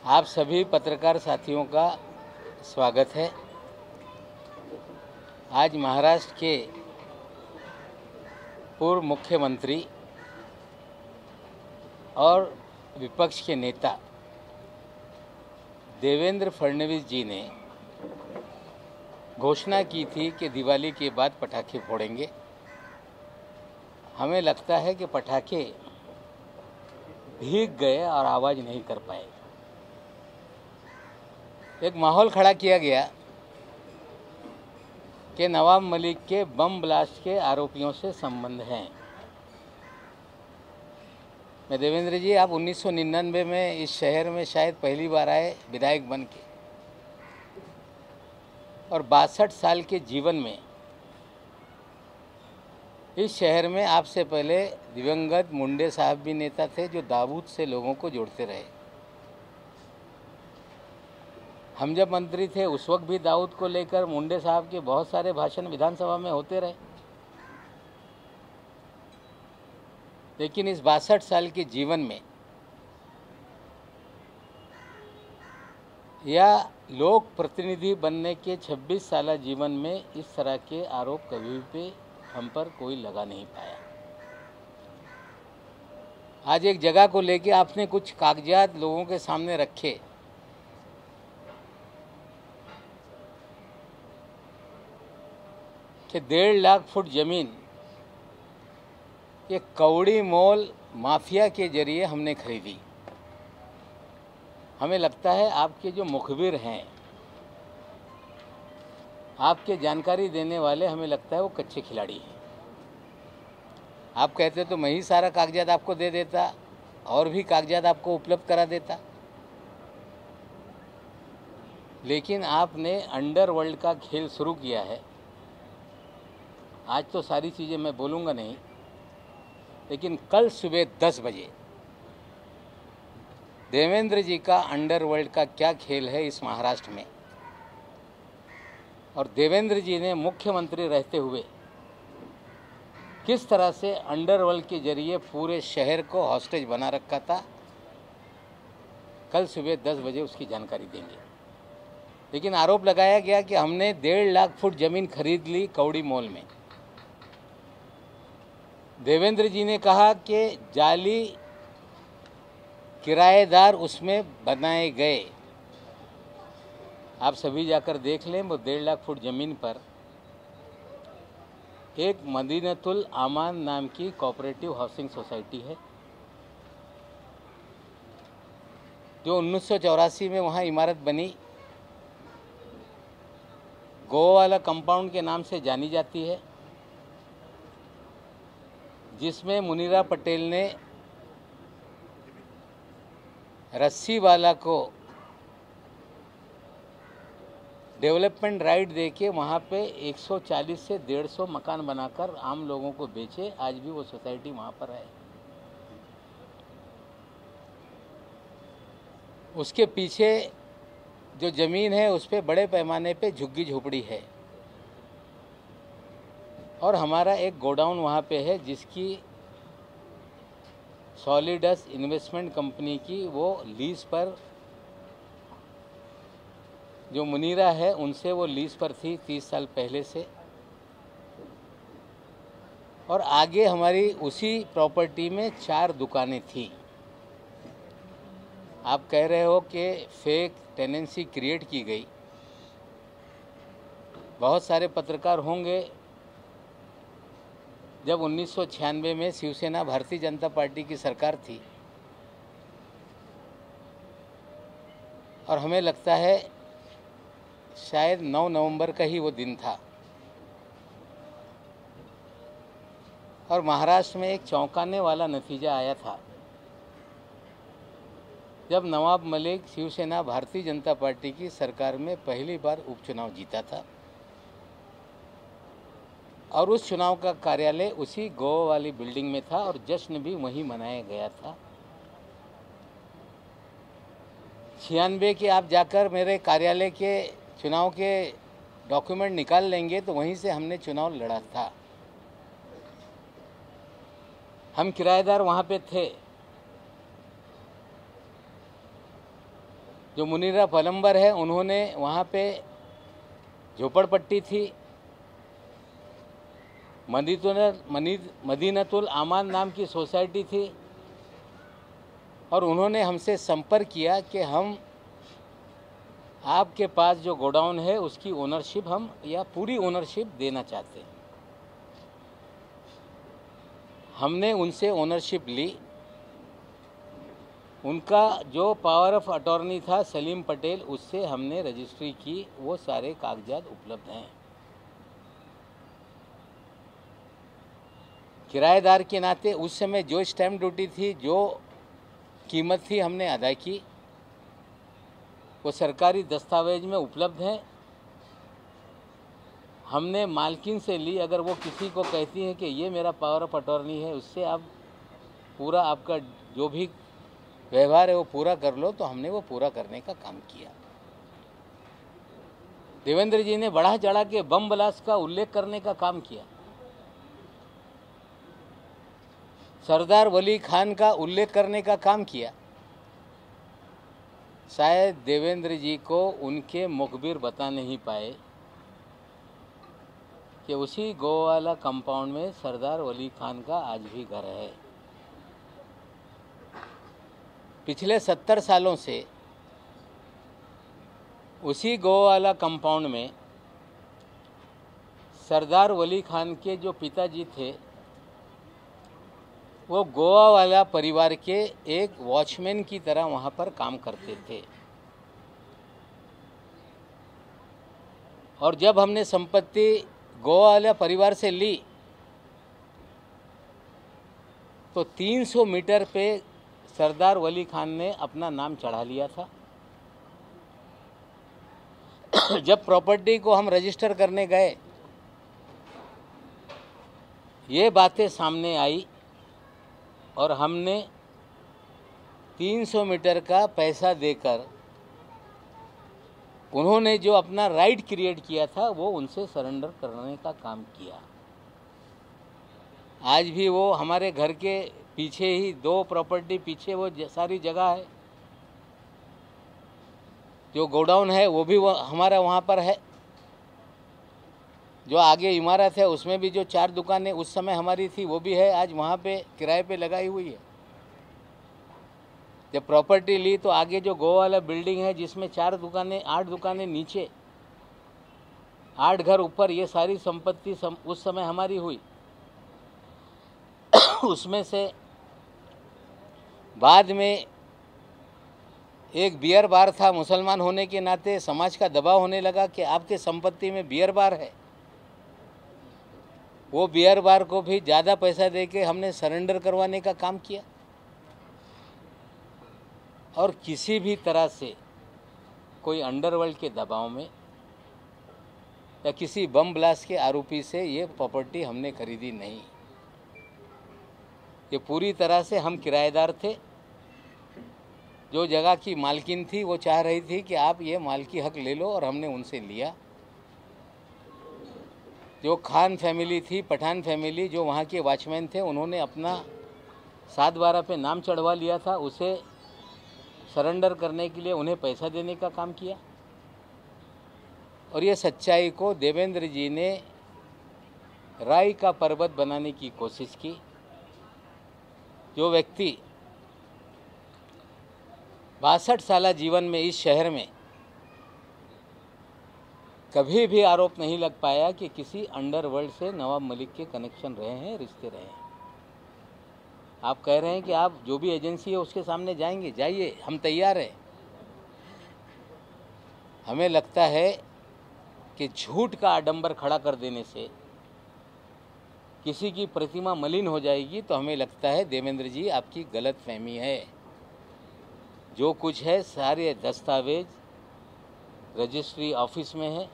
आप सभी पत्रकार साथियों का स्वागत है। आज महाराष्ट्र के पूर्व मुख्यमंत्री और विपक्ष के नेता देवेंद्र फडणवीस जी ने घोषणा की थी कि दिवाली के बाद पटाखे फोड़ेंगे। हमें लगता है कि पटाखे भीग गए और आवाज़ नहीं कर पाए। एक माहौल खड़ा किया गया कि नवाब मलिक के बम ब्लास्ट के आरोपियों से संबंध हैं। मैं देवेंद्र जी, आप 1999 में इस शहर में शायद पहली बार आए विधायक बन के, और 62 साल के जीवन में इस शहर में आपसे पहले दिवंगत मुंडे साहब भी नेता थे जो दाऊद से लोगों को जोड़ते रहे। हम जब मंत्री थे उस वक्त भी दाऊद को लेकर मुंडे साहब के बहुत सारे भाषण विधानसभा में होते रहे। लेकिन इस 62 साल के जीवन में या लोक प्रतिनिधि बनने के 26 साल जीवन में इस तरह के आरोप कभी भी हम पर कोई लगा नहीं पाया। आज एक जगह को लेके आपने कुछ कागजात लोगों के सामने रखे, कि 1.5 लाख फुट ज़मीन ये कौड़ी मोल माफिया के जरिए हमने खरीदी। हमें लगता है आपके जो मुखबिर हैं, आपके जानकारी देने वाले, हमें लगता है वो कच्चे खिलाड़ी हैं। आप कहते तो मैं ही सारा कागजात आपको दे देता और भी कागजात आपको उपलब्ध करा देता, लेकिन आपने अंडरवर्ल्ड का खेल शुरू किया है। आज तो सारी चीज़ें मैं बोलूँगा नहीं, लेकिन कल सुबह 10 बजे देवेंद्र जी का अंडरवर्ल्ड का क्या खेल है इस महाराष्ट्र में, और देवेंद्र जी ने मुख्यमंत्री रहते हुए किस तरह से अंडरवर्ल्ड के जरिए पूरे शहर को हॉस्टेज बना रखा था, कल सुबह 10 बजे उसकी जानकारी देंगे। लेकिन आरोप लगाया गया कि हमने 1.5 लाख फुट ज़मीन खरीद ली कौड़ी मोल में। देवेंद्र जी ने कहा कि जाली किराएदार उसमें बनाए गए। आप सभी जाकर देख लें, वो 1.5 लाख फुट ज़मीन पर एक मदीनतुल आमान नाम की कोऑपरेटिव हाउसिंग सोसाइटी है, जो 1984 में वहाँ इमारत बनी, गोवाला कंपाउंड के नाम से जानी जाती है, जिसमें मुनीरा पटेल ने रस्सीवाला को डेवलपमेंट राइट देके वहाँ पे 140 से 150 मकान बनाकर आम लोगों को बेचे। आज भी वो सोसाइटी वहाँ पर है। उसके पीछे जो ज़मीन है उस पर बड़े पैमाने पे झुग्गी झोपड़ी है, और हमारा एक गोडाउन वहाँ पे है जिसकी सॉलिडस इन्वेस्टमेंट कंपनी की वो लीज पर, जो मुनीरा है उनसे वो लीज पर थी 30 साल पहले से। और आगे हमारी उसी प्रॉपर्टी में 4 दुकानें थी। आप कह रहे हो कि फेक टेनेंसी क्रिएट की गई। बहुत सारे पत्रकार होंगे, जब 1996 में शिवसेना भारतीय जनता पार्टी की सरकार थी, और हमें लगता है शायद 9 नवंबर का ही वो दिन था, और महाराष्ट्र में एक चौंकाने वाला नतीजा आया था जब नवाब मलिक शिवसेना भारतीय जनता पार्टी की सरकार में पहली बार उपचुनाव जीता था, और उस चुनाव का कार्यालय उसी गोवा वाली बिल्डिंग में था, और जश्न भी वहीं मनाया गया था। 96 के आप जाकर मेरे कार्यालय के चुनाव के डॉक्यूमेंट निकाल लेंगे तो वहीं से हमने चुनाव लड़ा था। हम किराएदार वहाँ पे थे। जो मुनीरा पलम्बर है, उन्होंने वहाँ पे झोपड़पट्टी थी, मदीनतुल आमान नाम की सोसाइटी थी, और उन्होंने हमसे संपर्क किया कि हम आपके पास जो गोडाउन है उसकी ओनरशिप हम या पूरी ओनरशिप देना चाहते हैं। हमने उनसे ओनरशिप ली। उनका जो पावर ऑफ अटॉर्नी था सलीम पटेल, उससे हमने रजिस्ट्री की। वो सारे कागजात उपलब्ध हैं। किराएदार के नाते उस समय जो स्टैम्प ड्यूटी थी, जो कीमत थी, हमने अदा की। वो सरकारी दस्तावेज में उपलब्ध है। हमने मालकिन से ली। अगर वो किसी को कहती हैं कि ये मेरा पावर ऑफ अटॉर्नी है, उससे आप पूरा आपका जो भी व्यवहार है वो पूरा कर लो, तो हमने वो पूरा करने का काम किया। देवेंद्र जी ने बढ़ा चढ़ा के बम ब्लास्ट का उल्लेख करने का काम किया। सरदार वली खान का उल्लेख करने का काम किया। शायद देवेंद्र जी को उनके मुखबिर बता नहीं पाए कि उसी गोवाला कंपाउंड में सरदार वली खान का आज भी घर है। पिछले 70 सालों से उसी गोवाला कंपाउंड में सरदार वली खान के जो पिताजी थे, वो गोवा वाला परिवार के एक वॉचमैन की तरह वहाँ पर काम करते थे। और जब हमने संपत्ति गोवा वाला परिवार से ली, तो 300 मीटर पे सरदार वली खान ने अपना नाम चढ़ा लिया था। जब प्रॉपर्टी को हम रजिस्टर करने गए, ये बातें सामने आई और हमने 300 मीटर का पैसा देकर उन्होंने जो अपना राइट क्रिएट किया था वो उनसे सरेंडर करने का काम किया। आज भी वो हमारे घर के पीछे ही, 2 प्रॉपर्टी पीछे वो सारी जगह है। जो गोडाउन है वो भी हमारा वहाँ पर है। जो आगे इमारत है उसमें भी जो 4 दुकानें उस समय हमारी थी वो भी है, आज वहाँ पे किराए पे लगाई हुई है। जब प्रॉपर्टी ली तो आगे जो गोवा वाला बिल्डिंग है जिसमें 4 दुकानें, 8 दुकानें नीचे, 8 घर ऊपर, ये सारी संपत्ति उस समय हमारी हुई। उसमें से बाद में एक बियर बार था। मुसलमान होने के नाते समाज का दबाव होने लगा कि आपके संपत्ति में बियर बार है। वो बियर बार को भी ज़्यादा पैसा देके हमने सरेंडर करवाने का काम किया। और किसी भी तरह से कोई अंडरवर्ल्ड के दबाव में या किसी बम ब्लास्ट के आरोपी से ये प्रॉपर्टी हमने खरीदी नहीं। ये पूरी तरह से हम किराएदार थे। जो जगह की मालकिन थी वो चाह रही थी कि आप ये मालकी हक ले लो, और हमने उनसे लिया। जो खान फैमिली थी, पठान फैमिली, जो वहाँ के वॉचमैन थे, उन्होंने अपना 7/12 पे नाम चढ़वा लिया था। उसे सरेंडर करने के लिए उन्हें पैसा देने का काम किया। और ये सच्चाई को देवेंद्र जी ने राई का पर्वत बनाने की कोशिश की। जो व्यक्ति 62 साल जीवन में इस शहर में कभी भी आरोप नहीं लग पाया कि किसी अंडरवर्ल्ड से नवाब मलिक के कनेक्शन रहे हैं, रिश्ते रहे हैं। आप कह रहे हैं कि आप जो भी एजेंसी है उसके सामने जाएंगे, जाइए, हम तैयार हैं। हमें लगता है कि झूठ का आडंबर खड़ा कर देने से किसी की प्रतिमा मलिन हो जाएगी। तो हमें लगता है देवेंद्र जी आपकी गलतफहमी है। जो कुछ है सारे दस्तावेज रजिस्ट्री ऑफिस में है।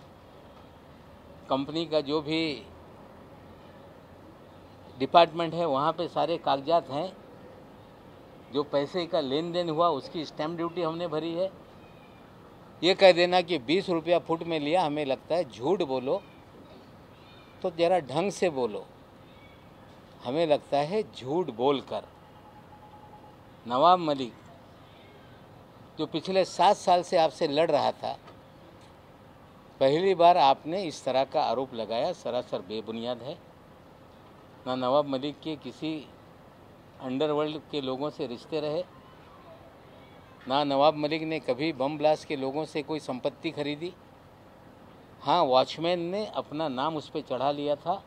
कंपनी का जो भी डिपार्टमेंट है वहाँ पे सारे कागजात हैं। जो पैसे का लेन देन हुआ उसकी स्टैम्प ड्यूटी हमने भरी है। ये कह देना कि 20 रुपया फुट में लिया, हमें लगता है झूठ बोलो तो ज़रा ढंग से बोलो। हमें लगता है झूठ बोलकर नवाब मलिक जो पिछले 7 साल से आपसे लड़ रहा था, पहली बार आपने इस तरह का आरोप लगाया, सरासर बेबुनियाद है। ना नवाब मलिक के किसी अंडरवर्ल्ड के लोगों से रिश्ते रहे, ना नवाब मलिक ने कभी बम ब्लास्ट के लोगों से कोई संपत्ति खरीदी। हाँ, वॉचमैन ने अपना नाम उस पर चढ़ा लिया था,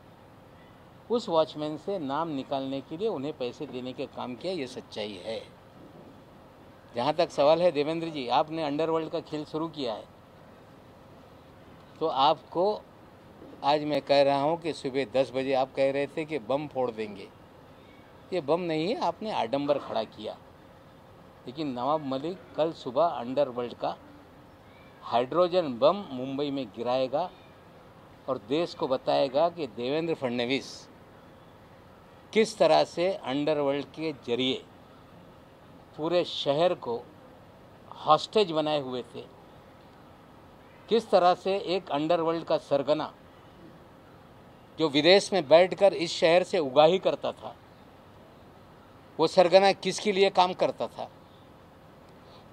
उस वॉचमैन से नाम निकालने के लिए उन्हें पैसे देने के काम किया, ये सच्चाई है। जहाँ तक सवाल है देवेंद्र जी, आपने अंडरवर्ल्ड का खेल शुरू किया है, तो आपको आज मैं कह रहा हूँ कि सुबह 10 बजे आप कह रहे थे कि बम फोड़ देंगे, ये बम नहीं है, आपने आडंबर खड़ा किया। लेकिन नवाब मलिक कल सुबह अंडरवर्ल्ड का हाइड्रोजन बम मुंबई में गिराएगा और देश को बताएगा कि देवेंद्र फडणवीस किस तरह से अंडरवर्ल्ड के जरिए पूरे शहर को हॉस्टेज बनाए हुए थे, किस तरह से एक अंडरवर्ल्ड का सरगना जो विदेश में बैठकर इस शहर से उगाही करता था, वो सरगना किसके लिए काम करता था,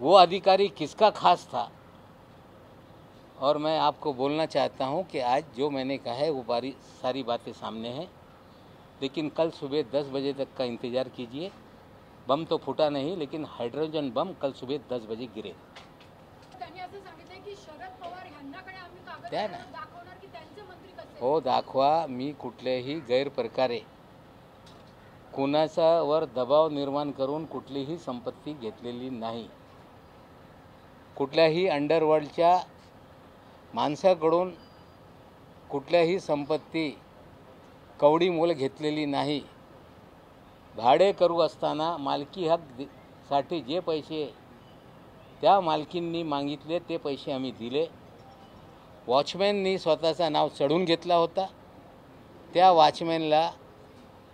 वो अधिकारी किसका खास था। और मैं आपको बोलना चाहता हूं कि आज जो मैंने कहा है वो सारी बातें सामने हैं, लेकिन कल सुबह 10 बजे तक का इंतज़ार कीजिए। बम तो फूटा नहीं, लेकिन हाइड्रोजन बम कल सुबह 10 बजे गिरे। त्या ना हो दाखवा, मी कुठल्याही गैरप्रकारे कुणाचा वर दबाव निर्माण करून कुठलीही संपत्ती घेतलेली नाही, कुठल्याही अंडरवर्ल्डच्या माणसाकडून कुठल्याही संपत्ती कवडी मोल घेतलेली नाही। भाडे करू असताना मालकी हक साठी जे पैसे त्या मालकींनी मागितले ते पैसे आम्ही दिले। वॉचमॅननी स्वतःचं नाव चढून घेतला होता, त्या वॉचमॅनला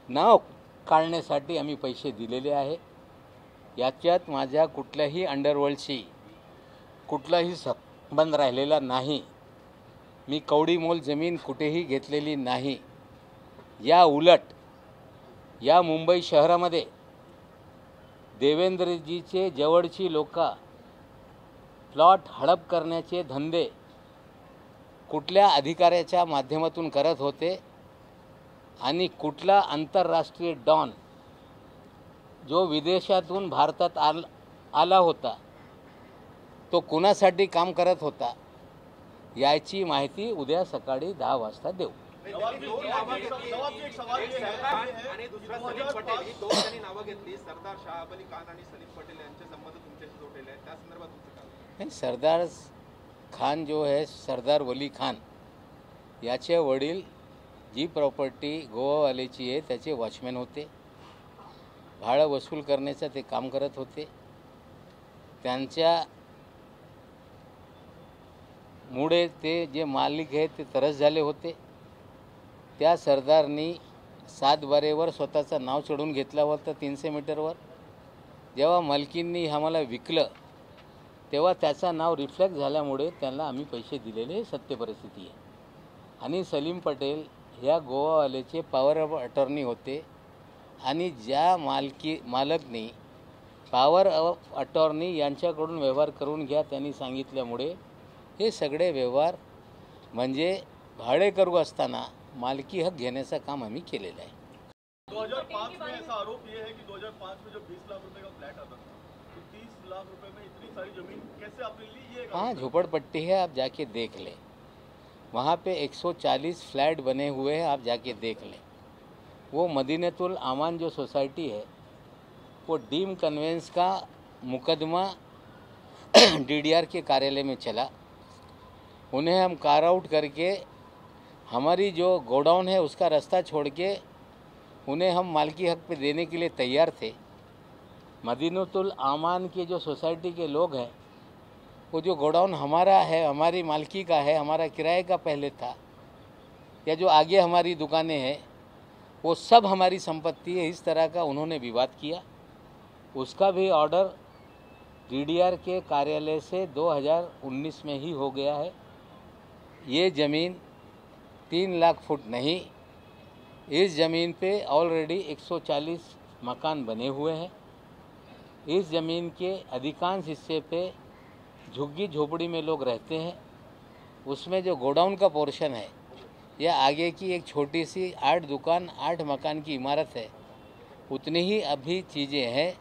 नाव काढण्यासाठी आम्ही पैसे दिलेले आहे। याच्यात माझ्या कुठल्याही अंडरवर्ल्डशी कुठलाही संबंध राहिलेला नाही। मी कवडी मोल जमीन कुठेही घेतलेली नाही। या उलट या मुंबई शहरामध्ये देवेंद्रजीचे जवळची लोक प्लॉट हडप करण्याचे धंदे कुठल्या अधिकाऱ्याच्या माध्यमातून करत होते आणि कुठला आंतरराष्ट्रीय डॉन जो विदेशातून भारतात आला होता तो कुणासाठी काम करत होता, याची माहिती उद्या सकाळी 10 वाजता देऊ। सरदार खान जो है, सरदार वली खान याचे वडील जी प्रॉपर्टी गोवावाल्याची आहे त्याचे वॉचमॅन होते, भाडं वसूल करण्याचं ते काम करत होते। त्यांच्या मुळे ते जे मालिक आहेत ते तरस झाले होते। त्या सरदारनी 7 बारेवर स्वतःचं नाव चढून घेतलं होतं 300 मीटरवर। जेव्हा मालकींनी आम्हाला विकलं तेव्हा त्याचं नाव रिफ्लेक्ट झाल्यामुळे त्यांना आम्ही पैसे दिलेले सत्य परिस्थिती आहे। आणि सलीम पटेल ह्या गोवावाल्याचे पॉवर ऑफ अटॉर्नी होते आणि ज्या मालकनी पॉवर ऑफ अटॉर्नी यांच्याकडून व्यवहार करून घ्या त्यांनी सांगितल्यामुळे हे सगळे व्यवहार म्हणजे भाडे करू असताना मालकी हक घेण्याचं काम आम्ही केलेलं आहे। 2005 में ऐसा आरोप ये है कि 2005 में जो 20 लाख रुपए का फ्लैट आता था, तो 30 लाख रुपए में इतनी सारी जमीन कैसे आपने ली? ये हाँ, झोपड़पट्टी है, आप जाके देख लें। वहाँ पे 140 फ्लैट बने हुए हैं, आप जाके देख लें। वो मदीनतुल आमान जो सोसाइटी है, वो डीम कन्वेंस का मुकदमा डीडीआर के कार्यालय में चला। उन्हें हम कार आउट करके हमारी जो गोडाउन है उसका रास्ता छोड़ के उन्हें हम मालकी हक पे देने के लिए तैयार थे। मदीनतुल आमान के जो सोसाइटी के लोग हैं, वो जो गोडाउन हमारा है, हमारी मालकी का है, हमारा किराए का पहले था, या जो आगे हमारी दुकानें हैं वो सब हमारी संपत्ति है, इस तरह का उन्होंने विवाद किया। उसका भी ऑर्डर डीडीआर के कार्यालय से 2019 में ही हो गया है। ये ज़मीन 3 लाख फुट नहीं, इस ज़मीन पे ऑलरेडी 140 मकान बने हुए हैं। इस ज़मीन के अधिकांश हिस्से पे झुग्गी झोपड़ी में लोग रहते हैं। उसमें जो गोडाउन का पोर्शन है या आगे की एक छोटी सी 8 दुकान 8 मकान की इमारत है, उतनी ही अभी चीज़ें हैं।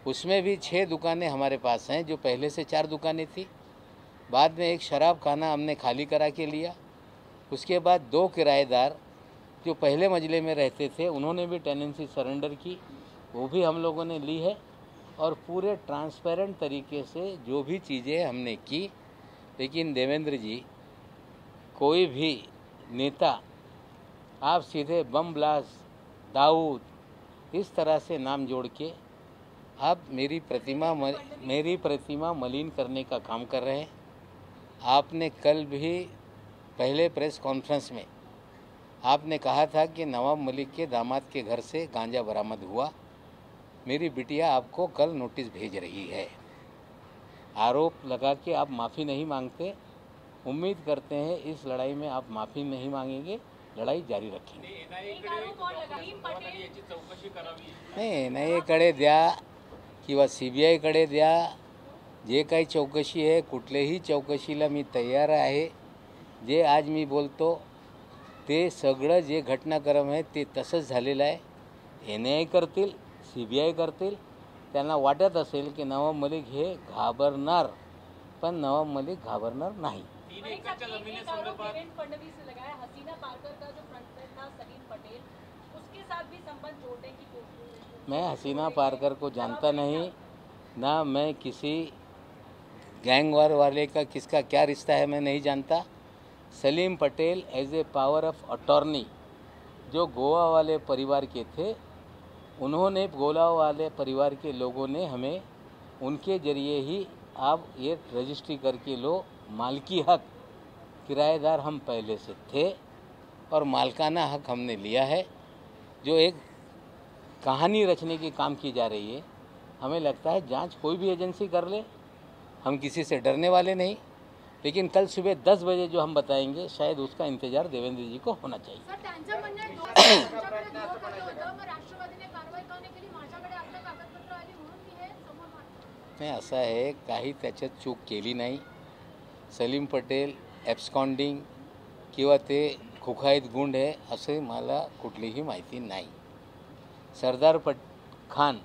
उसमें भी 6 दुकानें हमारे पास हैं, जो पहले से 4 दुकानें थी। बाद में एक शराब खाना हमने खाली करा के लिया। उसके बाद 2 किराएदार जो पहले मजले में रहते थे, उन्होंने भी टेनेंसी सरेंडर की, वो भी हम लोगों ने ली है। और पूरे ट्रांसपेरेंट तरीके से जो भी चीज़ें हमने की। लेकिन देवेंद्र जी, कोई भी नेता आप सीधे बम ब्लास्ट, दाऊद, इस तरह से नाम जोड़ के आप मेरी प्रतिमा मलिन करने का काम कर रहे हैं। आपने कल भी पहले प्रेस कॉन्फ्रेंस में आपने कहा था कि नवाब मलिक के दामाद के घर से गांजा बरामद हुआ। मेरी बिटिया आपको कल नोटिस भेज रही है। आरोप लगा के आप माफ़ी नहीं मांगते। उम्मीद करते हैं इस लड़ाई में आप माफ़ी नहीं मांगेंगे, लढाई जारी रखेंगे। नाही, NIAकडे द्या किंवा CBIकडे द्या, जे काही चौकशी आहे, कुठल्याही चौकशीला मी तयार आहे। जे आज मी बोलतो ते सगळं जे घटनाक्रम आहे ते तसंच झालेलं आहे। NIA करतील, CBI करतील। त्यांना वाटत असेल की नवाब मलिक हे घाबरणार, पण नवाब मलिक घाबरणार नाही। मैं हसीना पारकर को जानता नहीं, ना मैं किसी गैंग वार वाले का किसका क्या रिश्ता है मैं नहीं जानता। Salim Patel as a power of attorney जो गोवा वाले परिवार के थे, उन्होंने गोवा वाले परिवार के लोगों ने हमें उनके ज़रिए ही आप ये रजिस्ट्री करके लो। मालकी हक किराएदार हम पहले से थे और मालकाना हक हमने लिया है। जो एक कहानी रचने की काम की जा रही है, हमें लगता है जांच कोई भी एजेंसी कर ले, हम किसी से डरने वाले नहीं। लेकिन कल सुबह 10 बजे जो हम बताएंगे, शायद उसका इंतजार देवेंद्र जी को होना चाहिए। नाही, असं आहे, काही त्याच्यात चूक केली नाही। सलीम पटेल ॲब्स्कॉन्डिंग किंवा ते खुखाईत गुंड आहे असे मला कुठलीही माहिती नाही। सरदार खान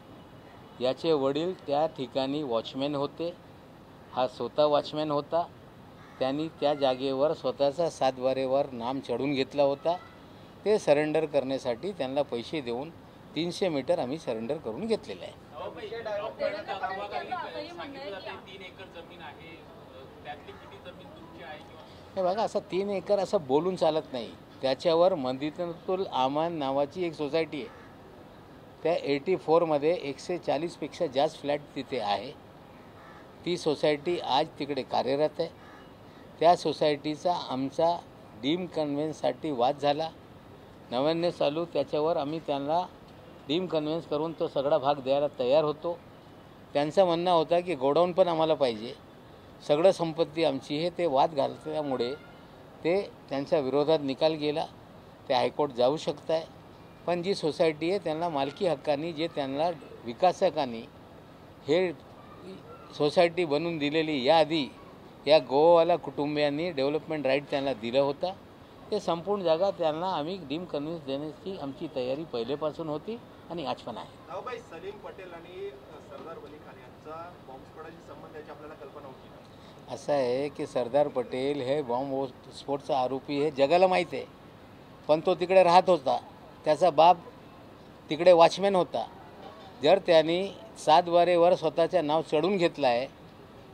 याचे वडील त्या ठिकाणी वॉचमॅन होते, हा स्वतः वॉचमॅन होता। त्यांनी त्या जागेवर स्वतःचा 7 बारेवर नाम चढून घेतला होता। ते सरेंडर करण्यासाठी त्यांना पैसे देऊन 300 मीटर आम्ही सरेंडर करून घेतलेलं आहे। हे बघा, असं 3 एकर असं बोलून चालत नाही। त्याच्यावर मदीनातुल आमान नावाची एक सोसायटी आहे, त्या 84 मध्ये 140 पेक्षा जास्त फ्लॅट तिथे आहे। ती सोसायटी आज तिकडे कार्यरत आहे। त्या सोसायटीचा आमचा डीम कन्व्हेन्ससाठी वाद झाला। 99 साली त्याच्यावर आम्ही त्यांना डीम कन्व्हेन्स करून तो सगळा भाग द्यायला तयार होतो। त्यांचं म्हणणं होतं की गोडाऊन पण आम्हाला पाहिजे, सगळं संपत्ती आमची आहे। ते वाद घालल्यामुळे ते त्यांच्या विरोधात निकाल गेला। ते हायकोर्ट जाऊ शकत आहे। पण जी सोसायटी आहे त्यांना मालकी हक्काने जे त्यांना विकासकांनी हे सोसायटी बनवून दिलेली, याआधी या गोवावाला कुटुंबियांनी डेव्हलपमेंट राईट त्यांना दिलं होता। ते संपूर्ण जागा त्यांना आम्ही डीम कन्व्हेन्स देण्याची आमची तयारी पहिलेपासून होती आणि आज पण आहे। भाई, सलीम पटेल आणि सरदार वली खान यांचा बॉम्बस्फोटाशी संबंध याची आपल्याला कल्पना होती का? असं आहे की सरदार पटेल हे बॉम्बस्फोटचा आरोपी आहे, जगाला माहीत आहे। पण तो तिकडे राहत होता, त्याचा बाप तिकडे वॉचमॅन होता। जर त्यांनी 7 बारेवर स्वतःचे नाव चढून घेतलं आहे,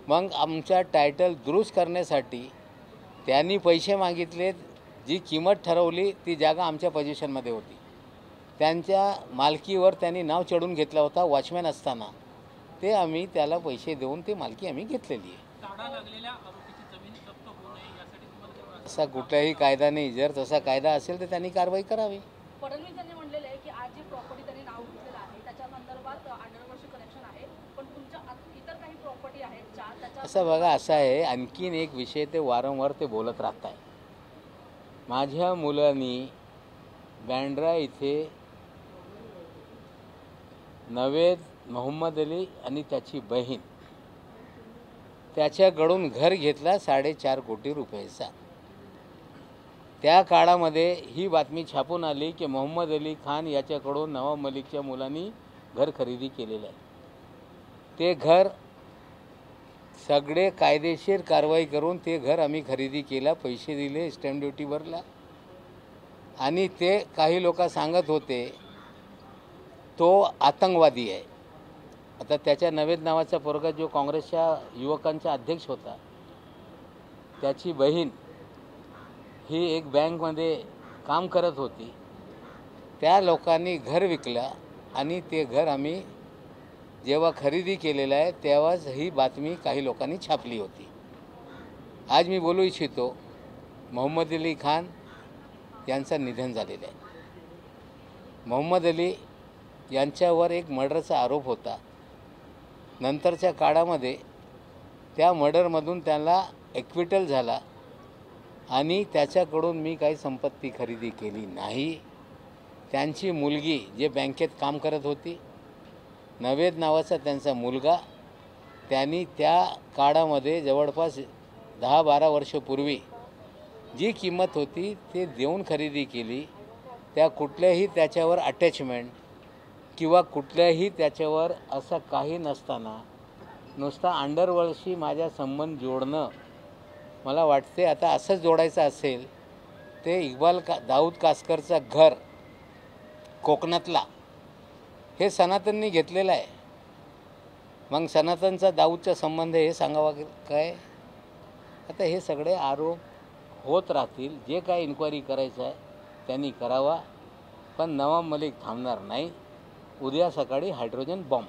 मग आमचा टायटल दुरुस्त करण्यासाठी त्यांनी पैसे मागितले। जी किंमत ठरवली ती जागा आमच्या पोझिशनमध्ये होती। त्यांच्या मालकीवर त्यांनी नाव चढून घेतला होता वॉचमॅन असताना। ते आम्ही त्याला पैसे देऊन ती मालकी आम्ही घेतलेली आहे। असा कुठलाही कायदा नाही। जर तसा कायदा असेल तर त्यांनी कारवाई करावी। फडणवीस यांनी म्हणलेलं आहे की आज जी प्रॉपर्टी त्यांनी नाव घेतलेलं आहे त्याच्या संदर्भात अंडरवर्ल्डशी कनेक्शन आहे, पण तुमच्या इतर काही प्रॉपर्टी आहेत त्याच्या असं बघा, असं आहे, आणखीन एक विषय ते वारंवार ते बोलत राहत आहे। माझ्या मुलांनी बँड्रा इथे मोहम्मद अली आणि त्याची बहीण त्याच्याकडून घर घेतला 4.5 कोटी रुपयाचा. त्या काळामध्ये ही बातमी छापून आली की मोहम्मद अली खान याच्याकडून नवाब मलिकच्या मुलांनी घर खरेदी केलेलं आहे. ते घर सगळे कायदेशीर कारवाई करून ते घर आम्ही खरेदी केला, पैसे दिले, स्टॅम्प ड्युटी भरला. आणि ते काही लोक सांगत होते तो आतंकवादी आहे. आता त्याच्या नवेद नावाचा पोरगा जो काँग्रेसच्या युवकांचा अध्यक्ष होता, त्याची बहीण ही एक बँकमध्ये काम करत होती. त्या लोकांनी घर विकलं आणि ते घर आम्ही जेव्हा खरेदी केलेलं आहे तेव्हाच ही बातमी काही लोकांनी छापली होती. आज मी बोलू इच्छितो, मोहम्मद अली खान यांचं निधन झालेलं आहे. मोहम्मद अली यांच्यावर एक मर्डरचा आरोप होता. नंतरच्या काळामध्ये त्या मर्डरमधून त्याला ॲक्विटल झाला आणि त्याच्याकडून मी काही संपत्ती खरेदी केली नाही. त्यांची मुलगी जे बँकेत काम करत होती, नवेद नावाचा त्यांचा मुलगा, त्यांनी त्या काळामध्ये जवळपास 10-12 वर्षापूर्वी जी किंमत होती ते देऊन खरेदी केली. त्या कुठल्याही त्याच्यावर अटॅचमेंट किंवा कुठल्याही त्याच्यावर असं काही नसताना नुसता अंडरवर्ल्डशी माझा संबंध जोडणं, मला वाटते आता असंच जोडायचं असेल ते दाऊद कासकरचं घर कोकणातला हे सनातननी घेतलेलं आहे. मग सनातनचा दाऊदचा संबंध हे सांगावा काय? आता हे सगळे आरोप होत राहतील. जे काय इन्क्वायरी करायचं आहे त्यांनी करावा, पण नवाब मलिक थांबणार नाही. उद्या सकाळी हायड्रोजन बॉम्ब